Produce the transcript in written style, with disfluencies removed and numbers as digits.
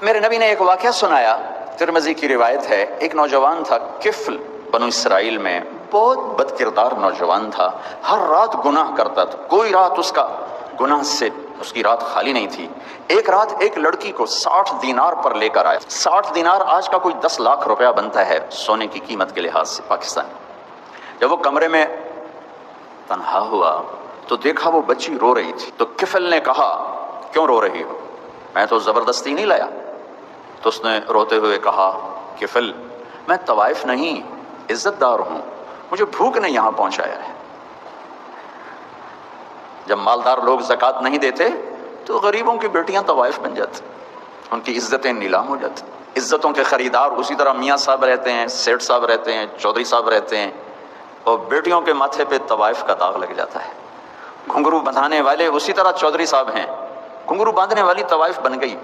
میرے نبی نے ایک واقعہ سنایا، ترمذی کی روایت ہے، ایک نوجوان تھا کفل، بنو اسرائیل میں بہت بد کردار نوجوان تھا، ہر رات گناہ کرتا تھا، کوئی رات اس کا گناہ سے اس کی رات خالی نہیں تھی۔ ایک رات ایک لڑکی کو 60 دینار پر لے کر آیا۔ 60 دینار آج کا کوئی 10 لاکھ روپیہ بنتا ہے سونے کی قیمت کے لحاظ سے پاکستان۔ جب وہ کمرے میں تنہا ہوا تو دیکھا وہ بچی رو رہی تھی، تو کفل نے کہا کیوں رو رہی ہو؟ میں تو زبردستی نہیں لایا۔ تو اس نے روتے ہوئے کہا کفل میں طوائف نہیں عزت دار ہوں، مجھے بھوک نے یہاں پہنچایا ہے۔ جب مالدار لوگ زکوٰۃ نہیں دیتے تو غریبوں کی بیٹیاں طوائف بن جاتی، ان کی عزتیں نیلام ہو جاتی۔ عزتوں کے خریدار اسی طرح میاں صاحب رہتے ہیں، سیٹھ صاحب رہتے ہیں، چودھری صاحب رہتے ہیں، اور بیٹیوں کے ماتھے پہ طوائف کا داغ لگ جاتا ہے۔ گھنگرو بندھانے والے اسی طرح چودھری صاحب ہیں، گھنگرو باندھنے والی طوائف بن گئی۔